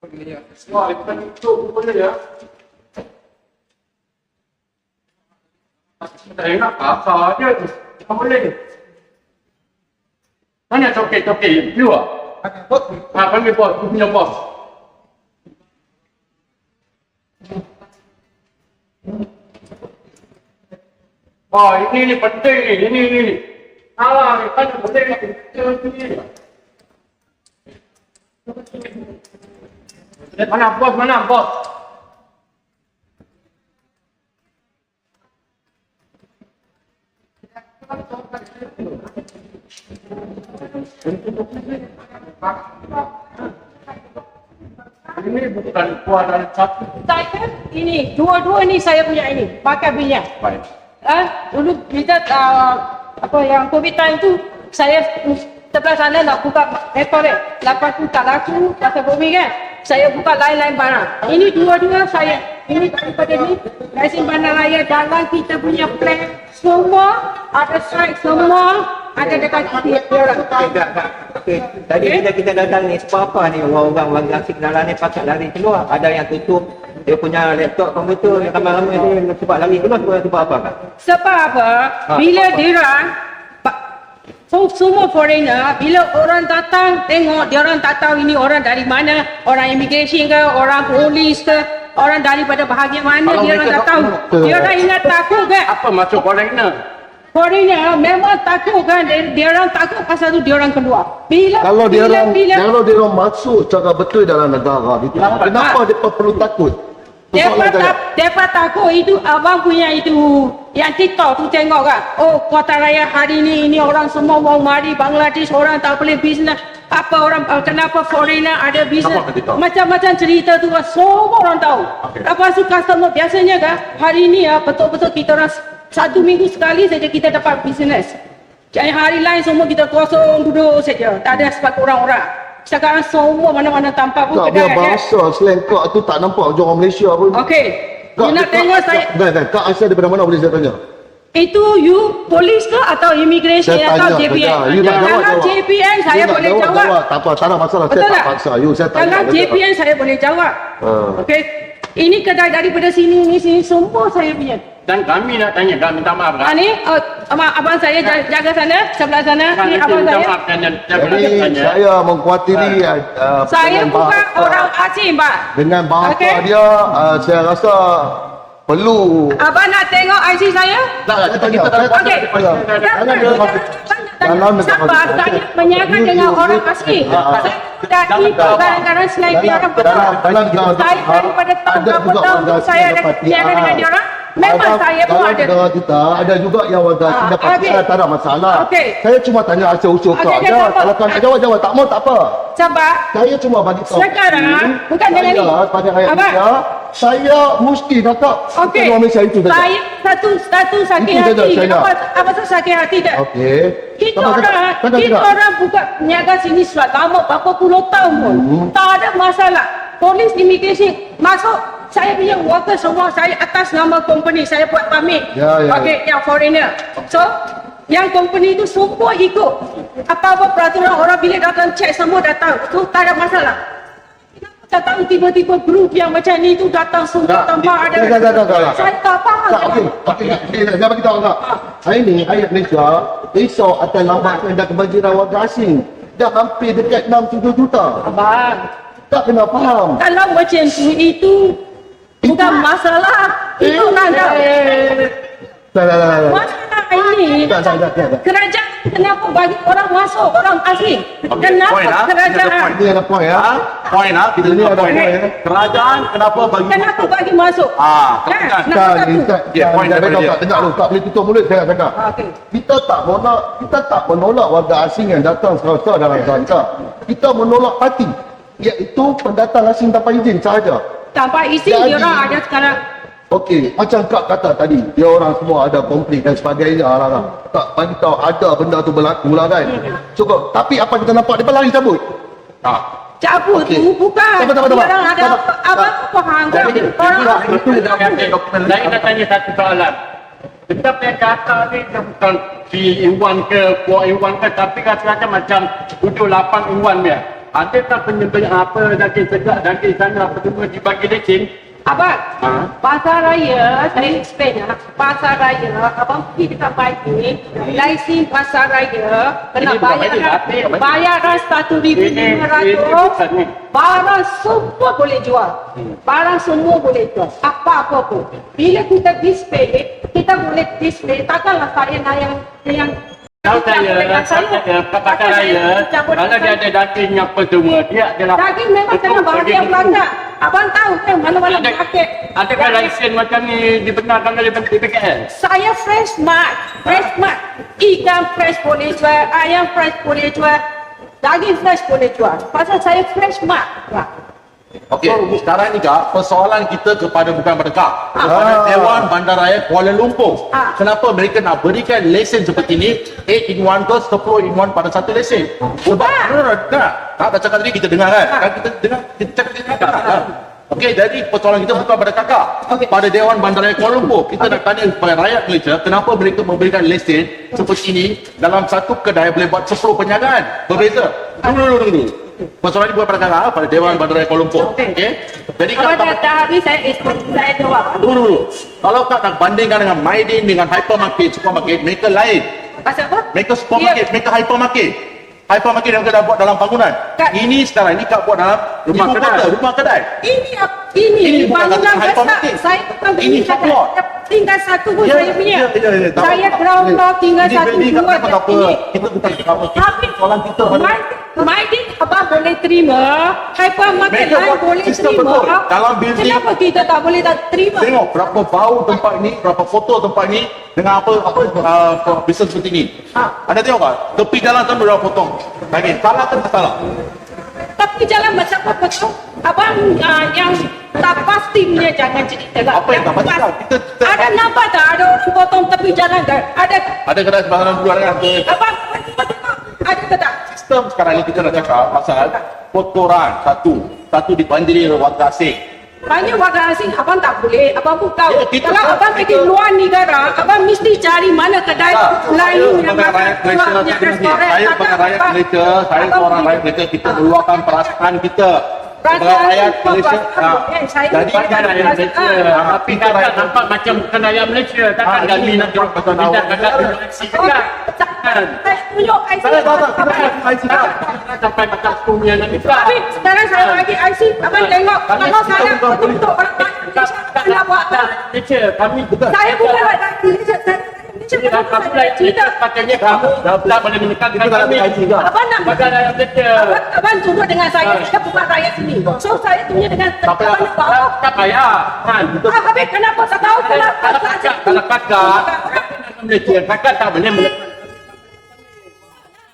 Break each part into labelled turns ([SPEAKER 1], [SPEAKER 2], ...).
[SPEAKER 1] Wah, bukan itu boleh ya. Tak enak apa aja tu. Tak boleh. Tanya toke, you ah? Panggil bos, aku punya bos. Oh, ini penting ni, ini. Ah, kan penting ni. Mana bos? Ini bukan kuadran satu.
[SPEAKER 2] Saya ini, dua-dua ni saya punya ini, pakai minyak.
[SPEAKER 1] Baik.
[SPEAKER 2] Dulu kita apa yang COVID time tu saya sebelah sana nak buka restoran. Lepas tu tak laku pasal COVID kan. Saya buka lain-lain barang. Ini dua-dua saya. Ini daripada ni Lesen Bandaraya dalam kita punya plan semua ada site semua ada dekat dia.
[SPEAKER 3] Okey. Tadi kita datang ni sebab apa ni orang-orang warga asing dalam ni pasal lari keluar. Ada yang tutup dia punya laptop komputer yang ramai-ramai tu sebab lari keluar sebab apa kan?
[SPEAKER 2] Sebab apa? Bila diorang semua foreigner, bila orang datang tengok, diorang tak tahu ini orang dari mana, orang immigration ke, orang polis ke, orang daripada bahagian mana, diorang tak tahu. Diorang ingat takut ke?
[SPEAKER 1] Apa maksud foreigner?
[SPEAKER 2] Foreigner memang takut kan, diorang takut pasal tu diorang keluar.
[SPEAKER 4] Kalau dia orang masuk cara betul dalam negara itu, kenapa dia perlu takut?
[SPEAKER 2] Depa takut itu abang punya itu yang TikTok tu tengok kan. Oh, Kota Raya hari ini orang semua mau mari Bangladesh, orang tak boleh bisnes. Apa orang kenapa foreigner ada bisnes? Macam-macam cerita tu kan semua orang tahu. Lepas tu customer biasanya kan hari ini ya betul-betul kita orang 1 minggu sekali saja kita dapat bisnes. Jadi hari lain semua kita kosong duduk saja. Tak ada sebab orang-orang. Sekarang semua mana-mana tampak pun
[SPEAKER 4] Kak,
[SPEAKER 2] kedai.
[SPEAKER 4] dia bahasa slang kak tu tak nampak macam orang Malaysia pun.
[SPEAKER 2] Okey. You nak tengok saya.
[SPEAKER 4] Kak asal daripada mana boleh saya tanya?
[SPEAKER 2] Itu you polis ke atau immigration
[SPEAKER 4] Saya
[SPEAKER 2] atau
[SPEAKER 4] tanya
[SPEAKER 2] JPN?
[SPEAKER 4] saja. You nak
[SPEAKER 2] Kalau
[SPEAKER 4] jawab.
[SPEAKER 2] JPN saya
[SPEAKER 4] You nak
[SPEAKER 2] boleh jawab.
[SPEAKER 4] Tak apa, tak ada masalah.
[SPEAKER 2] Betul
[SPEAKER 4] Saya tak
[SPEAKER 2] tak?
[SPEAKER 4] paksa you. Saya tanya.
[SPEAKER 2] Kalau
[SPEAKER 4] saja.
[SPEAKER 2] JPN saya boleh jawab. Okey. Ini kedai daripada sini semua saya punya.
[SPEAKER 1] Dan kami nak tanya, kami minta maaf kan?
[SPEAKER 2] Ni abang saya jaga sana, sebelah sana. Ni abang
[SPEAKER 1] minta
[SPEAKER 2] saya.
[SPEAKER 1] maaf dan
[SPEAKER 4] Jadi saya mengkhuatiri
[SPEAKER 2] Saya
[SPEAKER 4] dengan
[SPEAKER 2] bukan
[SPEAKER 4] bahasa-
[SPEAKER 2] orang asing, Pak.
[SPEAKER 4] Dengan bahasa
[SPEAKER 2] Okey.
[SPEAKER 4] dia saya rasa perlu.
[SPEAKER 2] Abang nak tengok IC saya?
[SPEAKER 4] Tak, kita tak
[SPEAKER 2] Okey.
[SPEAKER 4] Jangan dia masuk dalam negara
[SPEAKER 2] Sabar,
[SPEAKER 4] kita.
[SPEAKER 2] saya menyaga dengan orang asing. Saya tidak tipu kadang-kadang selain orang betul.
[SPEAKER 4] dalam
[SPEAKER 2] Saya daripada tahun
[SPEAKER 4] ada
[SPEAKER 2] berapa
[SPEAKER 4] juga
[SPEAKER 2] tahun
[SPEAKER 4] warga
[SPEAKER 2] saya
[SPEAKER 4] asing
[SPEAKER 2] ada
[SPEAKER 4] dapat
[SPEAKER 2] niaga dengan dia orang. Memang saya pun
[SPEAKER 4] dalam
[SPEAKER 2] ada.
[SPEAKER 4] negara kita ada juga yang warga asing dapat
[SPEAKER 2] okey.
[SPEAKER 4] PR, tak ada masalah.
[SPEAKER 2] Okey.
[SPEAKER 4] Saya cuma tanya asal usul
[SPEAKER 2] Okey,
[SPEAKER 4] kau
[SPEAKER 2] okey,
[SPEAKER 4] aja.
[SPEAKER 2] tak apa.
[SPEAKER 4] Kalau kau nak jawab, tak mau tak apa.
[SPEAKER 2] Sabar.
[SPEAKER 4] Saya cuma bagi tahu.
[SPEAKER 2] Sekarang, bukan dengan ni.
[SPEAKER 4] Saya pada rakyat
[SPEAKER 2] Abang.
[SPEAKER 4] Malaysia, saya mesti cakap
[SPEAKER 2] Okey.
[SPEAKER 4] orang Malaysia itu saja.
[SPEAKER 2] Saya satu sakit
[SPEAKER 4] Itu saja
[SPEAKER 2] hati.
[SPEAKER 4] saya nak.
[SPEAKER 2] Apa tu sakit hati dah?
[SPEAKER 4] Okey.
[SPEAKER 2] Kita
[SPEAKER 4] Cakap.
[SPEAKER 2] orang buka niaga sini sudah lama berapa puluh tahun pun. Tak ada masalah. Polis immigration masuk, saya punya worker semua saya atas nama company saya buat pamit.
[SPEAKER 4] Ya.
[SPEAKER 2] Okey, yang foreigner. So, yang company itu semua ikut. Apa-apa peraturan orang bila datang cek semua datang. Tu tak ada masalah. Tak tahu tiba-tiba grup yang macam ni tu datang semua tanpa ada.
[SPEAKER 4] Tak.
[SPEAKER 2] Saya tak faham.
[SPEAKER 4] Tak, okey. Saya bagi tahu tak. Hari ni rakyat Malaysia risau atas lambatnya dan kebanjiran warga asing. Dah hampir dekat 6-7 juta.
[SPEAKER 2] Abang,
[SPEAKER 4] Tak kena faham.
[SPEAKER 2] kalau macam tu itu bukan masalah. Itu nanda.
[SPEAKER 4] Tak.
[SPEAKER 2] Masalah ini
[SPEAKER 4] Tak.
[SPEAKER 2] kerajaan kenapa bagi orang masuk orang asing?
[SPEAKER 1] point,
[SPEAKER 2] Kenapa kerajaan?
[SPEAKER 4] Ini ada point ya.
[SPEAKER 1] Point lah, kita
[SPEAKER 4] Ini
[SPEAKER 1] tengok
[SPEAKER 4] ada
[SPEAKER 1] point.
[SPEAKER 4] point ya.
[SPEAKER 1] Kerajaan kenapa bagi
[SPEAKER 2] Kenapa
[SPEAKER 1] masuk?
[SPEAKER 2] bagi masuk?
[SPEAKER 1] Kerajaan.
[SPEAKER 2] Nombor satu.
[SPEAKER 1] Dia point daripada dia.
[SPEAKER 4] Tengok lu, tak boleh tutup mulut saya cakap.
[SPEAKER 2] Okey.
[SPEAKER 4] Kita tak menolak warga asing yang datang serta dalam negara. Kita menolak parti, iaitu pendatang asing tanpa izin sahaja.
[SPEAKER 2] Tanpa izin
[SPEAKER 4] Jadi-
[SPEAKER 2] dia orang ada sekarang.
[SPEAKER 4] Okey, macam Kak kata tadi, dia orang semua ada konflik dan sebagainya lah. Tak bagi tahu ada benda tu berlaku lah kan. Cukup. Tapi apa kita nampak dia lari cabut.
[SPEAKER 2] Cabut
[SPEAKER 4] Okey.
[SPEAKER 2] tu bukan.
[SPEAKER 4] Sabar.
[SPEAKER 2] Dia orang ada apa faham kan? Orang
[SPEAKER 1] Saya nak tanya satu soalan. Kita punya kata ni dia bukan P Iwan ke, Puan Iwan ke, tapi kata-kata macam 7-8 Iwan dia. adakah penyembelih apa daging tegak, daging sana apa semua dibagi lesen?
[SPEAKER 2] Abang,
[SPEAKER 1] Ha?
[SPEAKER 2] pasar raya, saya explain ya. Pasar raya, abang pergi dekat baik lesen pasar raya, kena
[SPEAKER 1] Ini bukan baik, bukan baik.
[SPEAKER 2] bayaran
[SPEAKER 1] Ini bukan ni.
[SPEAKER 2] RM1,500. Barang semua boleh jual. Barang semua boleh jual. Apa-apa pun. Bila kita display, kita boleh display. Takkanlah saya nak yang
[SPEAKER 1] Kalau saya pasar raya, kalau dia ada daging apa semua, dia adalah
[SPEAKER 2] daging memang kena bahagian yang belanja. Abang tahu kan mana-mana market.
[SPEAKER 1] Adakah lesen macam ni dibenarkan oleh BPKL?
[SPEAKER 2] Saya fresh mart. Ikan fresh boleh jual, ayam fresh boleh jual, daging fresh boleh jual. Pasal saya fresh mart.
[SPEAKER 5] Okey, sekarang ni Kak, persoalan kita bukan pada Kak, kepada Dewan Bandaraya Kuala Lumpur. Kenapa mereka nak berikan lesen seperti ni, 8 in 1 ke 10 in 1 pada satu lesen? Sebab Kak dah cakap tadi, kita dengar kan? Kita dengar, kita cakap kan? Okey, jadi persoalan kita bukan pada Kakak, pada Dewan Bandaraya Kuala Lumpur. Kita nak tanya kepada rakyat Malaysia, kenapa mereka memberikan lesen seperti ini dalam satu kedai boleh buat 10 perniagaan? Berbeza. Tunggu. Persoalan ini bukan pada Kakak, pada Dewan Bandaraya Kuala Lumpur. Okey? Jadi
[SPEAKER 2] Abang
[SPEAKER 5] Kak,
[SPEAKER 2] dah habis saya jawab.
[SPEAKER 5] dulu. Kalau Kak nak bandingkan dengan Maidin, dengan hypermarket, supermarket, mereka lain.
[SPEAKER 2] Pasal apa?
[SPEAKER 5] Mereka supermarket, mereka hypermarket. Hypermarket yang mereka dah buat dalam bangunan.
[SPEAKER 2] Kak.
[SPEAKER 5] Ini sekarang ni Kak buat dalam
[SPEAKER 1] Rumah
[SPEAKER 5] ibu
[SPEAKER 1] kedai.
[SPEAKER 5] kota, rumah kedai.
[SPEAKER 2] Ini
[SPEAKER 5] bukan
[SPEAKER 2] bangunan
[SPEAKER 5] kata hypermarket.
[SPEAKER 2] besar. Saya bukan
[SPEAKER 5] Ini
[SPEAKER 2] beli kat-
[SPEAKER 5] shop
[SPEAKER 2] tinggal satu pun
[SPEAKER 5] Ya,
[SPEAKER 2] saya punya.
[SPEAKER 5] ya, ya, tak
[SPEAKER 2] Saya
[SPEAKER 5] apa.
[SPEAKER 2] ground floor tinggal
[SPEAKER 5] Ini
[SPEAKER 2] satu
[SPEAKER 5] beli kat
[SPEAKER 2] dua.
[SPEAKER 5] apa apa. Kita bukan apa.
[SPEAKER 2] Tapi
[SPEAKER 5] Soalan kita pada
[SPEAKER 2] Maidin abang boleh terima, hypermarket
[SPEAKER 5] Mereka
[SPEAKER 2] lain
[SPEAKER 5] buat
[SPEAKER 2] boleh
[SPEAKER 5] sistem
[SPEAKER 2] terima.
[SPEAKER 5] betul. Dalam building-
[SPEAKER 2] Kenapa kita tak boleh tak terima?
[SPEAKER 5] tengok berapa bau tempat ni, berapa foto tempat ni dengan apa bisnes seperti ni. Anda tengok tak? Tepi jalan tu dah potong. Lagi salah ke tak salah?
[SPEAKER 2] Tapi jalan macam apa tu? Abang yang tak pasti punya jangan cerita lah.
[SPEAKER 5] Apa yang tak pasti lah? Kita-
[SPEAKER 2] Ada nampak tak ada orang potong tepi jalan kan? Ada tak?
[SPEAKER 5] Ada kedai sebarang dulu ada
[SPEAKER 2] Abang ada ke tak?
[SPEAKER 5] sistem sekarang ni kita nak cakap pasal kotoran satu dibanjiri oleh warga asing.
[SPEAKER 2] Banyak warga asing abang tak boleh. Abang pun tahu.
[SPEAKER 5] Ya, kita
[SPEAKER 2] Kalau
[SPEAKER 5] tahu,
[SPEAKER 2] abang pergi
[SPEAKER 5] kita-
[SPEAKER 2] luar negara, abang mesti cari mana kedai lain yang
[SPEAKER 5] sebagai rakyat Malaysia, saya sebagai rakyat Malaysia, saya seorang rakyat Malaysia, kita meluahkan perasaan kita sebagai rakyat Malaysia. Jadi
[SPEAKER 1] Bukan rakyat Malaysia. Tapi kakak nampak macam bukan rakyat Malaysia. Takkan kami nak jawab pasal tidak kakak tunjuk IC kakak.
[SPEAKER 2] Saya tunjuk IC.
[SPEAKER 5] saya tak IC tak.
[SPEAKER 1] Sampai macam punya nak minta.
[SPEAKER 2] Tapi sekarang saya bagi IC, abang tengok. Kalau saya betul-betul orang Malaysia, saya nak buat apa?
[SPEAKER 1] Malaysia, kami bukan.
[SPEAKER 2] Saya bukan rakyat Malaysia. Saya Malaysia bukan
[SPEAKER 1] Kamu
[SPEAKER 2] saya
[SPEAKER 1] lain
[SPEAKER 2] cerita.
[SPEAKER 1] katanya kamu tak boleh menekankan
[SPEAKER 5] Kita tak
[SPEAKER 1] kami.
[SPEAKER 5] ada IC juga.
[SPEAKER 2] Abang nak
[SPEAKER 1] Bukan rakyat Malaysia.
[SPEAKER 2] Abang tunjuk dengan saya, saya bukan rakyat sini. So saya tunjuk dengan
[SPEAKER 5] Tapi
[SPEAKER 2] abang nak buat apa?
[SPEAKER 1] Tak payah. Kan?
[SPEAKER 2] Habis kenapa tak tahu kenapa?
[SPEAKER 1] Kalau kakak Malaysia, kakak tak boleh menekan.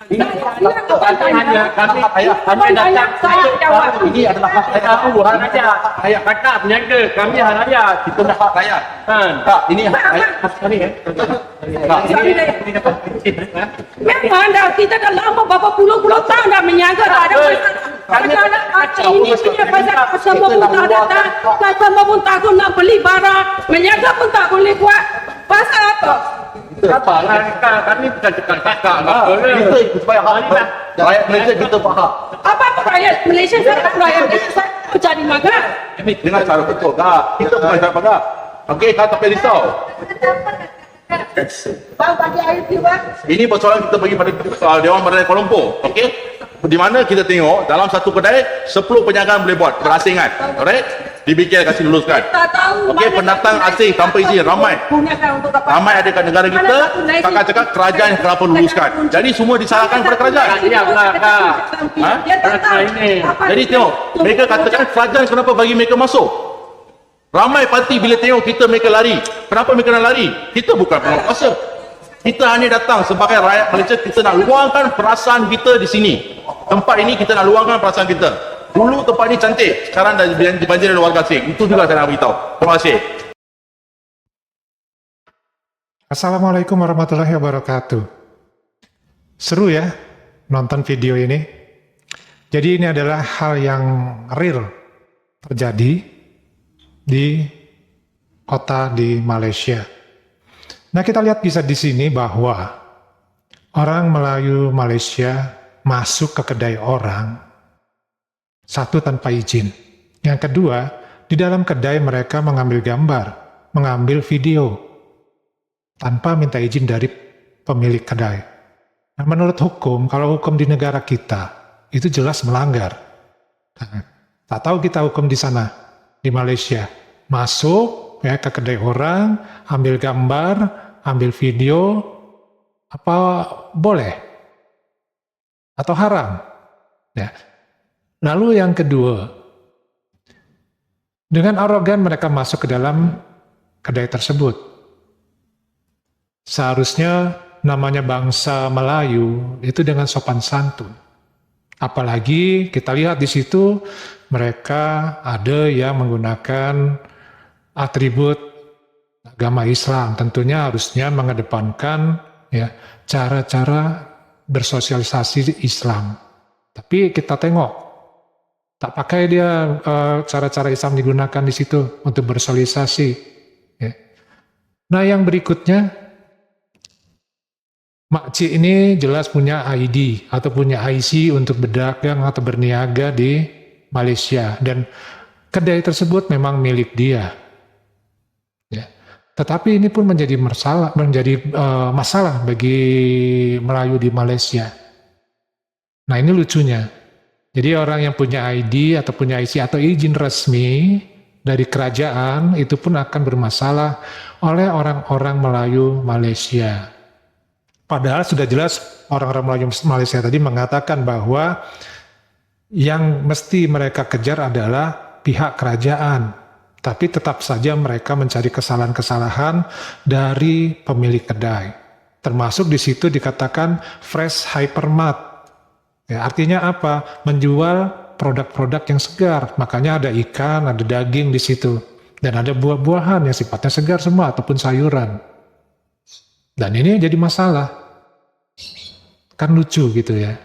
[SPEAKER 1] Ini hanya kami hanya datang
[SPEAKER 2] saya jawab.
[SPEAKER 5] Ini adalah hak
[SPEAKER 1] saya
[SPEAKER 5] rakyat.
[SPEAKER 1] tahu hak rakyat. Rakyat kakak berniaga, kami hak rakyat.
[SPEAKER 5] Kita nak hak rakyat.
[SPEAKER 1] Kan?
[SPEAKER 5] Tak, ini hak rakyat.
[SPEAKER 1] Sekali ya.
[SPEAKER 5] Tak,
[SPEAKER 1] Ini dapat izin ya.
[SPEAKER 2] Memang dah kita dah lama berapa puluh-puluh tahun dah menjaga tak ada masalah. Masalah ini punya pasal customer pun tak datang, customer pun takut nak beli barang, menjaga pun tak boleh buat. Pasal apa?
[SPEAKER 1] Apa lah kakak, kami bukan cakap kakak.
[SPEAKER 5] Kita ikut supaya hak rakyat Malaysia kita faham.
[SPEAKER 2] Apa rakyat Malaysia saya rakyat Malaysia saya mau cari makan.
[SPEAKER 5] Dengan cara betul kak. Kita bukan cara kak. Okey, kak tak payah risau.
[SPEAKER 2] Bang bagi air tiba.
[SPEAKER 5] Ini persoalan kita bagi pada Dewan Bandaraya Kuala Lumpur. Okey? Di mana kita tengok dalam satu kedai 10 perniagaan boleh buat berasingan. Alright? DBK kasih luluskan.
[SPEAKER 2] Tak tahu.
[SPEAKER 5] Okey,
[SPEAKER 2] mana
[SPEAKER 5] pendatang
[SPEAKER 2] satu
[SPEAKER 5] asing
[SPEAKER 2] license
[SPEAKER 5] tanpa izin ramai.
[SPEAKER 2] gunakan untuk apa?
[SPEAKER 5] Ramai ada kat negara kita,
[SPEAKER 2] Mana satu license?
[SPEAKER 5] kakak cakap kerajaan yang kenapa luluskan. Jadi semua disalahkan kepada kerajaan.
[SPEAKER 1] Ya, benar, Kak.
[SPEAKER 5] Ha?
[SPEAKER 2] Dia tak tahu.
[SPEAKER 1] Ini.
[SPEAKER 2] Apa
[SPEAKER 5] Jadi
[SPEAKER 2] dia?
[SPEAKER 5] tengok, mereka katakan kerajaan kenapa bagi mereka masuk. Ramai parti bila tengok kita mereka lari. Kenapa mereka nak lari? Kita bukan penguasa. Kita hanya datang sebagai rakyat Malaysia, kita nak luangkan perasaan kita di sini. Tempat ini kita nak luangkan perasaan kita. Dulu tempat ini cantik, sekarang dah dibanjiri oleh warga asing. Itu juga saya nak beritahu. Terima kasih.
[SPEAKER 6] Assalamualaikum warahmatullahi wabarakatuh. Seru ya nonton video ini. Jadi ini adalah hal yang real terjadi di kota di Malaysia. Nah, kita lihat bisa di sini bahwa orang Melayu Malaysia masuk ke kedai orang Satu, tanpa izin. Yang kedua, di dalam kedai mereka mengambil gambar, mengambil video, tanpa minta izin dari pemilik kedai. Nah, menurut hukum, kalau hukum di negara kita, itu jelas melanggar. Nah, tak tahu kita hukum di sana, di Malaysia. Masuk ya ke kedai orang, ambil gambar, ambil video, apa boleh? Atau haram? Ya. Lalu yang kedua, dengan arogan mereka masuk ke dalam kedai tersebut. Seharusnya namanya bangsa Melayu itu dengan sopan santun. Apalagi kita lihat di situ mereka ada yang menggunakan atribut agama Islam. Tentunya harusnya mengedepankan ya cara-cara bersosialisasi Islam. Tapi kita tengok, tak pakai dia cara-cara Islam digunakan di situ untuk bersosialisasi. Ya. Nah yang berikutnya, makcik ini jelas punya ID atau punya IC untuk berdagang atau berniaga di Malaysia. Dan kedai tersebut memang milik dia. Ya. Tetapi ini pun menjadi masalah bagi Melayu di Malaysia. Nah ini lucunya. Jadi orang yang punya ID atau punya IC atau izin resmi dari kerajaan itu pun akan bermasalah oleh orang-orang Melayu Malaysia. Padahal sudah jelas orang-orang Melayu Malaysia tadi mengatakan bahwa yang mesti mereka kejar adalah pihak kerajaan. Tapi tetap saja mereka mencari kesalahan-kesalahan dari pemilik kedai. Termasuk di situ dikatakan fresh hypermart. Ya, artinya apa? Menjual produk-produk yang segar. Makanya ada ikan, ada daging di situ. Dan ada buah-buahan yang sifatnya segar semua ataupun sayuran. Dan ini jadi masalah. Kan lucu gitu ya.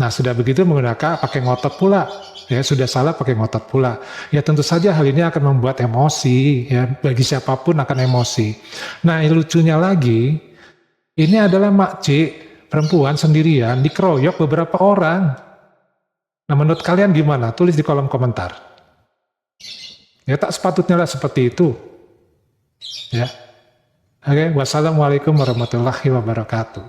[SPEAKER 6] Nah sudah begitu menggunakan pakai ngotot pula. Ya sudah salah pakai ngotot pula. Ya tentu saja hal ini akan membuat emosi. Ya bagi siapapun akan emosi. Nah yang lucunya lagi, ini adalah makcik perempuan sendirian dikeroyok beberapa orang. Nah menurut kalian gimana? Tulis di kolom komentar. Ya tak sepatutnya lah seperti itu. Ya. Oke, wassalamualaikum warahmatullahi wabarakatuh.